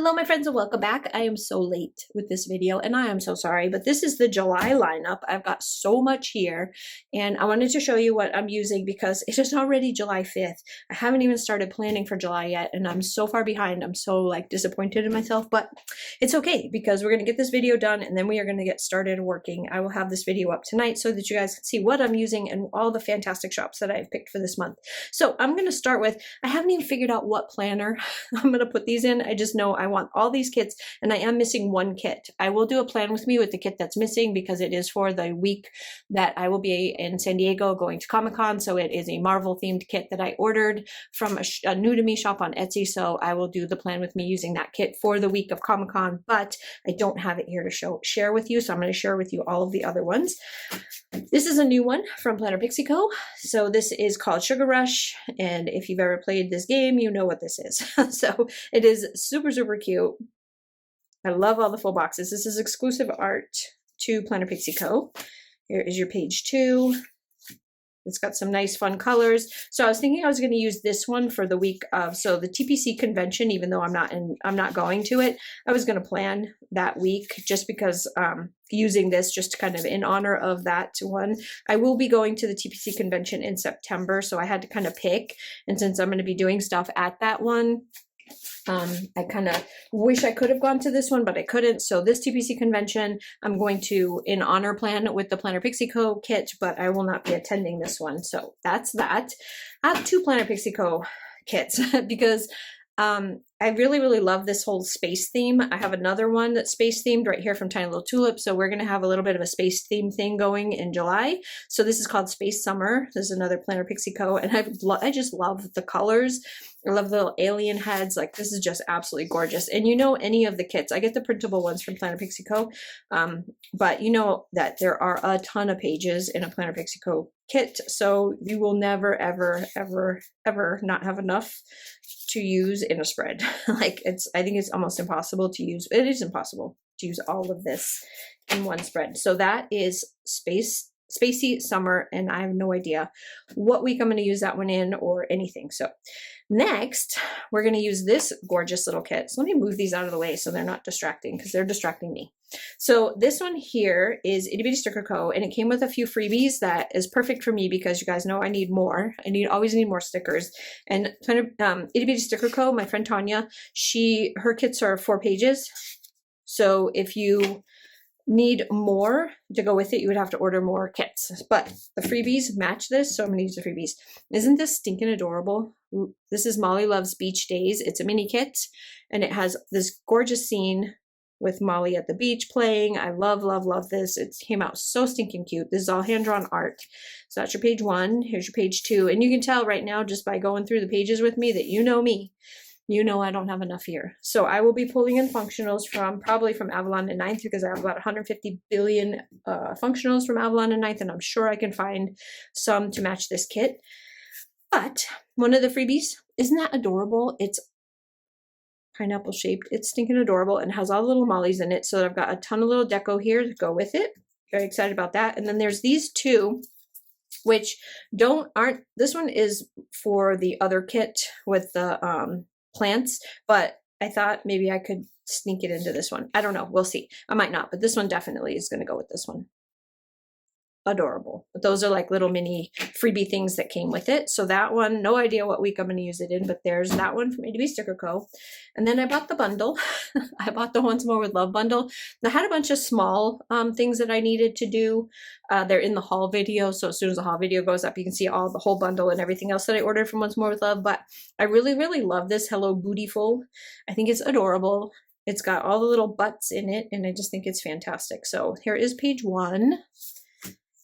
Hello my friends and welcome back. I am so late with this video and I am so sorry, but this is the July lineup. I've got so much here and I wanted to show you what I'm using because it is already July 5th. I haven't even started planning for July yet and I'm so far behind. I'm so disappointed in myself, but it's okay because we're going to get this video done and then we are going to get started working. I will have this video up tonight so that you guys can see what I'm using and all the fantastic shops that I've picked for this month. So I'm going to start with, I haven't even figured out what planner I'm going to put these in. I just know I want all these kits and I am missing one kit. I will do a plan with me with the kit that's missing because it is for the week that I will be in San Diego going to Comic-Con. So it is a Marvel themed kit that I ordered from a new to me shop on Etsy. So I will do the plan with me using that kit for the week of Comic-Con, but I don't have it here to share with you. So I'm going to share with you all of the other ones. This is a new one from Pixico. So this is called Sugar Rush. And if you've ever played this game, you know what this is. So it is super, super cute. I love all the full boxes. This is exclusive art to Pixico. Here is your page 2. It's got some nice fun colors. So I was thinking I was going to use this one for the week of, so the TPC convention, even though I'm not going to it, I was going to plan that week just because using this just kind of in honor of that one. I will be going to the TPC convention in September, so I had to kind of pick. And since I'm going to be doing stuff at that one, I kind of wish I could have gone to this one, but I couldn't. So this TPC convention, I'm going to in honor plan with the Pixico kit, but I will not be attending this one. So that's that. I have 2 Pixico kits because I really, really love this whole space theme. I have another one that's space themed right here from Tiny Little Tulip. So we're going to have a little bit of a space theme thing going in July. So this is called Space Summer. This is another Pixico, and I just love the colors. I love the little alien heads. Like, this is just absolutely gorgeous. And you know, any of the kits, I get the printable ones from Pixico, but you know that there are a ton of pages in a Pixico kit. So you will never, ever, ever, ever not have enough to use in a spread. I think it's almost impossible to use. It is impossible to use all of this in one spread. So that is Spacey Summer, and I have no idea what week I'm going to use that one in or anything. So next, we're going to use this gorgeous little kit. So let me move these out of the way so they're not distracting because they're distracting me. So this one here is Itty Bitty Sticker Co. and it came with a few freebies that is perfect for me because you guys know I need more. Always need more stickers. And Itty Bitty Sticker Co., my friend Tanya, her kits are 4 pages. So if you need more to go with it, you would have to order more kits, but the freebies match this, so I'm going to use the freebies. Isn't this stinking adorable? This is Molly Loves Beach Days. It's a mini kit and it has this gorgeous scene with Molly at the beach playing. I love, love, love this. It came out so stinking cute. This is all hand-drawn art. So that's your page 1. Here's your page 2, and you can tell right now just by going through the pages with me that you know me. You know I don't have enough here. So I will be pulling in functionals probably from Avalon and Ninth because I have about 150 billion functionals from Avalon and Ninth, and I'm sure I can find some to match this kit. But one of the freebies, isn't that adorable? It's pineapple shaped. It's stinking adorable and has all the little mollies in it. So I've got a ton of little deco here to go with it. Very excited about that. And then there's these 2 which aren't, this one is for the other kit with the plants, but I thought maybe I could sneak it into this one. I don't know. We'll see. I might not, but this one definitely is going to go with this one. Adorable. But those are like little mini freebie things that came with it. So that one, no idea what week I'm going to use it in, but there's that one from A2B Sticker Co. And then I bought the bundle. I bought the Once More with Love bundle. And I had a bunch of small things that I needed to do. They're in the haul video. So as soon as the haul video goes up, you can see all the whole bundle and everything else that I ordered from Once More with Love. But I really, really love this Hello Bootyful. I think it's adorable. It's got all the little butts in it, and I just think it's fantastic. So here is page 1.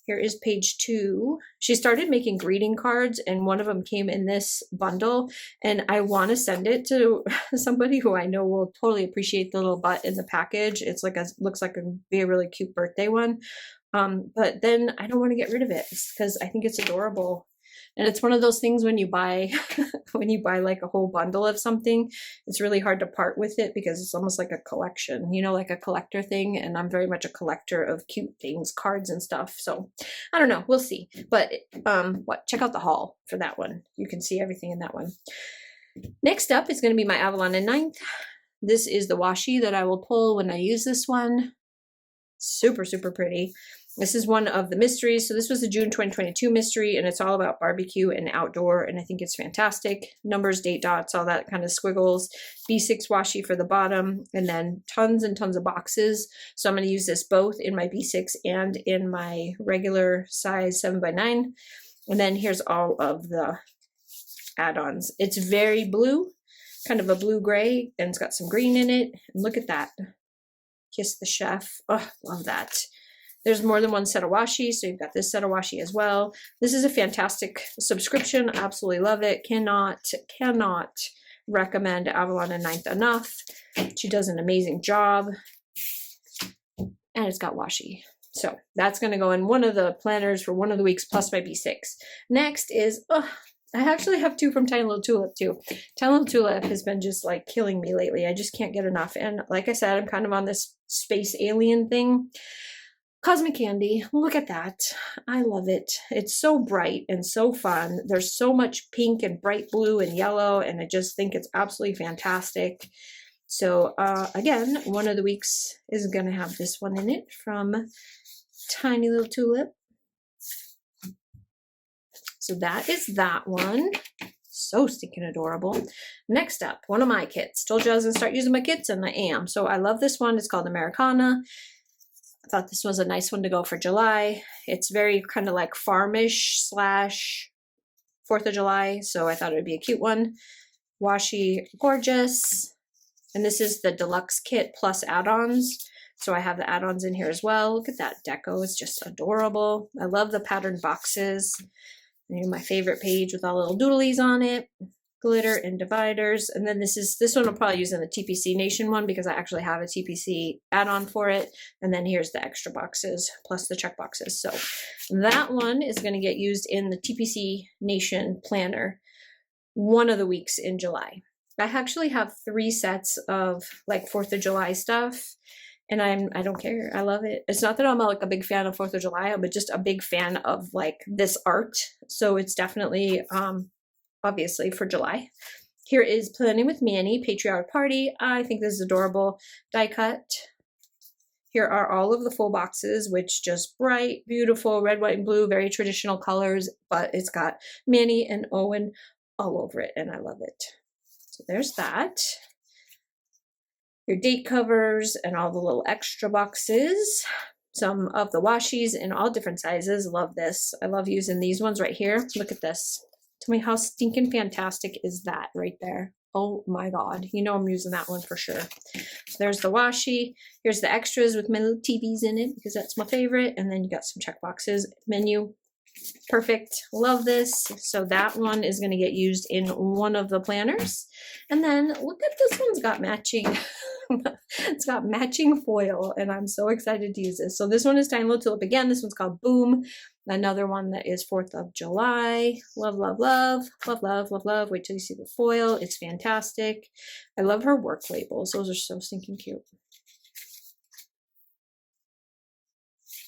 Here is page 2. She started making greeting cards and one of them came in this bundle, and I want to send it to somebody who I know will totally appreciate the little butt in the package. It's looks like a really cute birthday one. But then I don't want to get rid of it because I think it's adorable. And it's one of those things when you buy like a whole bundle of something, it's really hard to part with it because it's almost like a collection, you know, like a collector thing. And I'm very much a collector of cute things, cards and stuff. So I don't know, we'll see. But check out the haul for that one. You can see everything in that one. Next up is going to be my Avalon and Ninth. This is the washi that I will pull when I use this one. Super, super pretty. This is one of the mysteries. So this was the June 2022 mystery, and it's all about barbecue and outdoor, and I think it's fantastic. Numbers, date dots, all that kind of squiggles. B6 washi for the bottom, and then tons and tons of boxes. So I'm going to use this both in my B6 and in my regular size 7x9. And then here's all of the add-ons. It's very blue, kind of a blue-gray, and it's got some green in it. And look at that. Kiss the chef. Oh, love that. There's more than one set of washi, so you've got this set of washi as well. This is a fantastic subscription. Absolutely love it. Cannot recommend Avalon and Ninth enough. She does an amazing job. And it's got washi. So that's going to go in one of the planners for one of the weeks plus my B6. Next is, I actually have two from Tiny Little Tulip too. Tiny Little Tulip has been just like killing me lately. I just can't get enough. And like I said, I'm kind of on this space alien thing. Cosmic Candy, look at that. I love it. It's so bright and so fun. There's so much pink and bright blue and yellow, and I just think it's absolutely fantastic. So again, one of the weeks is going to have this one in it from Tiny Little Tulip. So that is that one. So stinking adorable. Next up, one of my kits. Told you I was going to start using my kits, and I am. So I love this one. It's called Americana. I thought this was a nice one to go for July. It's very kind of like farmish / 4th of July. So I thought it would be a cute one. Washi, gorgeous. And this is the deluxe kit plus add-ons. So I have the add-ons in here as well. Look at that deco. It's just adorable. I love the patterned boxes. And my favorite page with all little doodlies on it. Glitter and dividers. And then this one I'll probably use in the TPC Nation one because I actually have a TPC add-on for it. And then here's the extra boxes plus the check boxes. So that one is going to get used in the TPC Nation planner one of the weeks in July. I actually have 3 sets of like 4th of July stuff. And I don't care. I love it. It's not that I'm like a big fan of 4th of July, but just a big fan of like this art. So it's definitely obviously for July. Here is Planning with Manny, Patriotic Party. I think this is adorable. Die cut. Here are all of the full boxes, which just bright, beautiful, red, white, and blue, very traditional colors, but it's got Manny and Owen all over it, and I love it. So there's that. Your date covers and all the little extra boxes. Some of the washis in all different sizes. Love this. I love using these ones right here. Look at this. Tell me how stinking fantastic is that right there. Oh my God. You know I'm using that one for sure. So there's the washi. Here's the extras with my little TVs in it because that's my favorite. And then you got some check boxes. Menu. Perfect. Love this. So that one is going to get used in one of the planners. And then look at this one's got matching. It's got matching foil, and I'm so excited to use this. So this one is Tiny Little Tulip again. This one's called Boom. Another one that is 4th of July. Love, love, love. Love, love, love, love. Wait till you see the foil. It's fantastic. I love her work labels. Those are so stinking cute.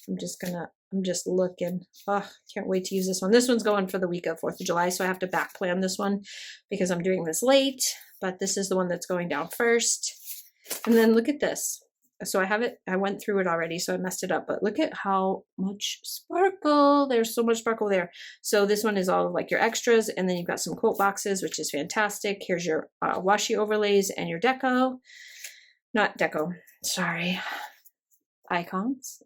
I'm just looking. Oh, can't wait to use this one. This one's going for the week of 4th of July, so I have to back plan this one because I'm doing this late, but this is the one that's going down first. And then look at this. So I have it, I went through it already, so I messed it up, but look at how much sparkle. There's so much sparkle there. So this one is all of like your extras, and then you've got some quote boxes, which is fantastic. Here's your washi overlays and your deco. Not deco, sorry. Icons.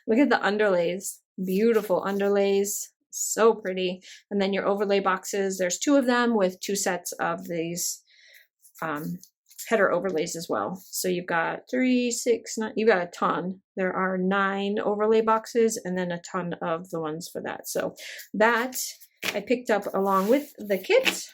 Look at the underlays. Beautiful underlays. So pretty. And then your overlay boxes. There's 2 of them with 2 sets of these header overlays as well. So you've got 3, 6, 9, you've got a ton. There are 9 overlay boxes and then a ton of the ones for that. So that I picked up along with the kit.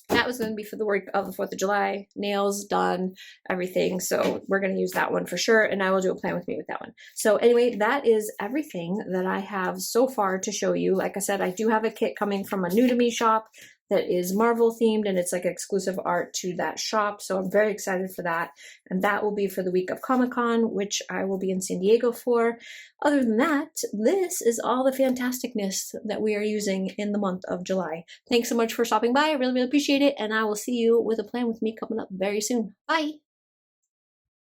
That was going to be for the work of the 4th of July. Nails done, everything. So we're going to use that one for sure. And I will do a plan with me with that one. So anyway, that is everything that I have so far to show you. Like I said, I do have a kit coming from a new to me shop that is Marvel themed, and it's like exclusive art to that shop. So I'm very excited for that. And that will be for the week of Comic-Con, which I will be in San Diego for. Other than that, this is all the fantasticness that we are using in the month of July. Thanks so much for stopping by. I really, really appreciate it. And I will see you with a plan with me coming up very soon. Bye.